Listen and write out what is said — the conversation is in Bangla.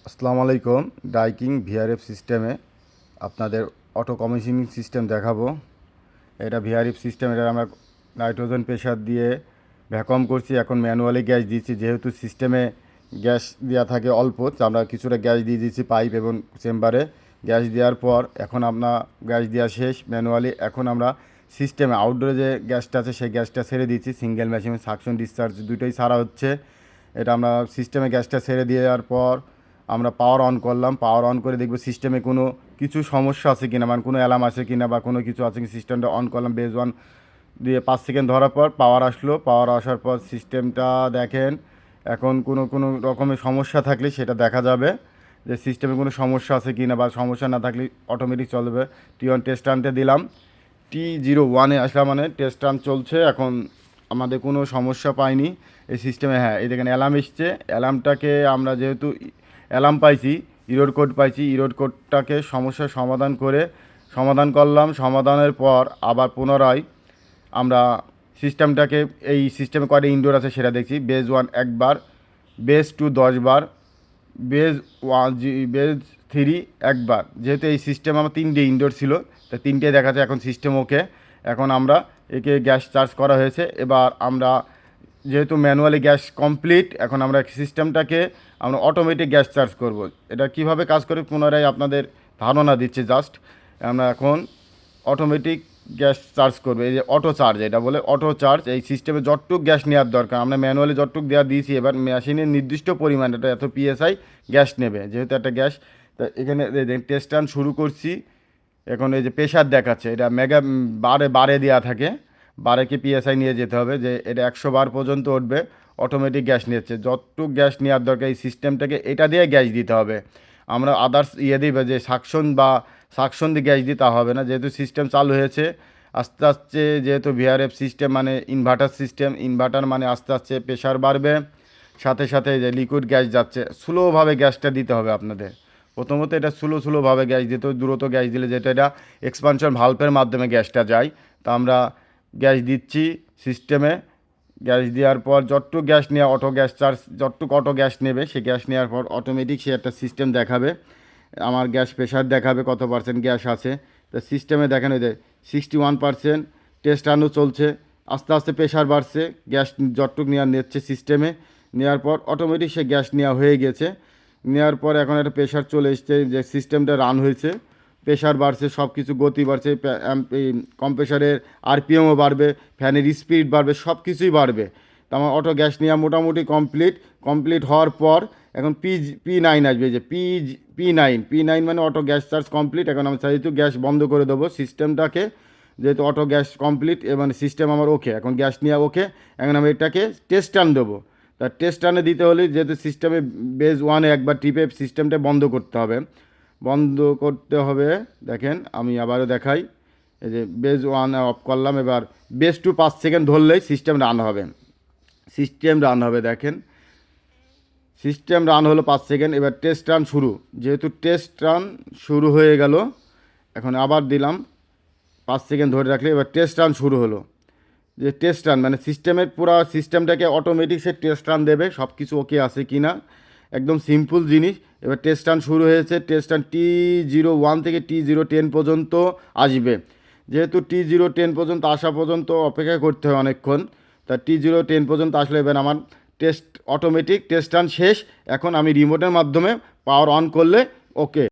আসসালামু আলাইকুম। ডাইকিং ভিআরএফ সিস্টেমে আপনাদের অটো কমিশনিং সিস্টেম দেখাবো। এটা ভিআরএফ সিস্টেম, এটা আমরা নাইট্রোজেন প্রেশার দিয়ে ভ্যাকুয়াম করছি। এখন ম্যানুয়ালি গ্যাস দিচ্ছি, যেহেতু সিস্টেমে গ্যাস দেওয়া থাকে অল্প, তো আমরা কিছুটা গ্যাস দিয়ে দিচ্ছি পাইপ এবং চেম্বারে। গ্যাস দেওয়ার পর এখন আপনার গ্যাস দেওয়া শেষ ম্যানুয়ালি। এখন আমরা সিস্টেমে আউটডোরে যে গ্যাসটা আছে সেই গ্যাসটা ছেড়ে দিচ্ছি। সিঙ্গেল মেশিন সাকশন ডিসচার্জ দুটোই সারা হচ্ছে। এটা আমরা সিস্টেমে গ্যাসটা ছেড়ে দেওয়ার পর আমরা পাওয়ার অন করলাম। পাওয়ার অন করে দেখব সিস্টেমে কোনো কিছু সমস্যা আছে কিনা, মানে কোনো অ্যালার্ম আছে কিনা বা কোনো কিছু আছে কি। সিস্টেমটা অন করলাম, বেজ ওয়ান দিয়ে 5 সেকেন্ড ধরার পর পাওয়ার আসলো। পাওয়ার আসার পর সিস্টেমটা দেখেন, এখন কোনো কোনো রকমের সমস্যা থাকলে সেটা দেখা যাবে যে সিস্টেমে কোনো সমস্যা আছে কি না, বা সমস্যা না থাকলে অটোমেটিক চলবে। T1 টেস্ট আনতে দিলাম, T01 আসলাম, মানে টেস্ট রান চলছে। এখন আমাদের কোনো সমস্যা পাইনি এই সিস্টেমে। হ্যাঁ, এই দেখেন অ্যালার্ম এসছে। অ্যালার্মটাকে আমরা যেহেতু অ্যালার্ম পাইছি, ইরোড কোড পাইছি, ইরোড কোডটাকে সমস্যার সমাধান করলাম। সমাধানের পর আবার পুনরায় আমরা সিস্টেমটাকে, এই সিস্টেমে কয়টা ইনডোর আছে সেটা দেখছি। বেজ 1 একবার, বেজ 2 10 বার, বেজ 3 একবার। যেহেতু এই সিস্টেম আমার 3টে ইনডোর ছিল, তো 3টে দেখাচ্ছে। এখন সিস্টেম ওকে। এখন আমরা একে গ্যাস চার্জ করা হয়েছে। এবার আমরা যেহেতু ম্যানুয়ালি গ্যাস কমপ্লিট, এখন আমরা সিস্টেমটাকে আমরা অটোমেটিক গ্যাস চার্জ করব। এটা কিভাবে কাজ করে পুনরায় আপনাদের ধারণা দিচ্ছে জাস্ট। আমরা এখন অটোমেটিক গ্যাস চার্জ করবে, এই যে অটো চার্জ, এটা বলে অটো চার্জ। এই সিস্টেমে যতটুক গ্যাস নেওয়ার দরকার, আমরা ম্যানুয়ালি যতটুক দেওয়া দিয়েছি, এবার মেশিনের নির্দিষ্ট পরিমাণ, এটা এত পিএসআই গ্যাস নেবে যেহেতু একটা গ্যাস। তা এখানে টেস্ট রান শুরু করছি। এখন এই যে প্রেশার দেখাচ্ছে, এটা মেগা বারে দেওয়া থাকে। বারেকে পিএসআই নিয়ে যেতে হবে, যে এটা 100 বার পর্যন্ত উঠবে। অটোমেটিক গ্যাস নিচ্ছে যতটুক গ্যাস নেওয়ার দরকার, এই সিস্টেমটাকে এটা দিয়ে গ্যাস দিতে হবে। আমরা আদার্স দিবে যে সাকশন দিয়ে গ্যাস দিতে হবে না, যেহেতু সিস্টেম চালু হয়েছে। আস্তে আস্তে যেহেতু ভিআরএফ সিস্টেম মানে ইনভার্টার সিস্টেম, ইনভার্টার মানে আস্তে আস্তে প্রেশার বাড়বে, সাথে সাথে যে লিকুইড গ্যাস যাচ্ছে। স্লোভাবে গ্যাসটা দিতে হবে আপনাদের। প্রথমত এটা স্লোভাবে গ্যাস দিতে হবে। দ্রুত গ্যাস দিলে, যেটা এটা এক্সপানশন ভাল্বের মাধ্যমে গ্যাসটা যায়, তা আমরা গ্যাস দিচ্ছি সিস্টেমে। গ্যাস দেওয়ার পর যতটুকু গ্যাস নেওয়া অটো গ্যাস চার্জ, যতটুকু অটো গ্যাস নেবে, সে গ্যাস নেওয়ার পর অটোমেটিক সে একটা সিস্টেম দেখাবে। আমার গ্যাস প্রেশার দেখাবে কত পার্সেন্ট গ্যাস আছে। তো সিস্টেমে দেখেন ওই যে 61%। টেস্ট রানও চলছে। আস্তে আস্তে প্রেশার বাড়ছে, গ্যাস যতটুকু নেওয়ার নিচ্ছে সিস্টেমে। নেওয়ার পর অটোমেটিক সে গ্যাস নেওয়া হয়ে গেছে। নেওয়ার পর এখন একটা প্রেশার চলে এসছে, যে সিস্টেমটা রান হয়েছে। প্রেশার বাড়ছে, সব কিছু গতি বাড়ছে, এই কম্প্রেসারের আরপিএমও বাড়বে, ফ্যানের স্পিড বাড়বে, সব কিছুই বাড়বে। তো আমার অটো গ্যাস নেওয়া মোটামুটি কমপ্লিট হওয়ার পর এখন P9 আসবে, যে পি নাইন মানে অটো গ্যাস চার্জ কমপ্লিট। এখন আমি যেহেতু গ্যাস বন্ধ করে দেবো সিস্টেমটাকে, যেহেতু অটো গ্যাস কমপ্লিট এবং সিস্টেম আমার ওকে, এখন গ্যাস নেওয়া ওকে। এখন আমি এটাকে টেস্ট রান দেবো। তা টেস্ট রানে দিতে হলে যেহেতু সিস্টেমে বেজ 1 একবার টিপে সিস্টেমটা বন্ধ করতে হবে। দেখেন আমি আবারও দেখাই, এই যে বেজ 1 অফ করলাম। এবার বেজ 2 5 সেকেন্ড ধরলেই সিস্টেম রান হবে। দেখেন সিস্টেম রান হলো 5 সেকেন্ড। এবার টেস্ট রান শুরু, যেহেতু টেস্ট রান শুরু হয়ে গেল। এখন আবার দিলাম 5 সেকেন্ড ধরে রাখলে, এবার টেস্ট রান শুরু হলো। যে টেস্ট রান মানে সিস্টেমের পুরো সিস্টেমটাকে অটোমেটিক সে টেস্ট রান দেবে, সব কিছু ওকে আছে কি না। একদম সিম্পল জিনিস। এবার টেস্ট রান শুরু হয়েছে। টেস্ট রান T01 থেকে T010 পর্যন্ত আসবে। যেহেতু T010 পর্যন্ত আসা পর্যন্ত অপেক্ষা করতে হয় অনেকক্ষণ, তা T010 পর্যন্ত আসলে এবার আমার অটোমেটিক টেস্ট রান শেষ। এখন আমি রিমোটের মাধ্যমে পাওয়ার অন করলে ওকে।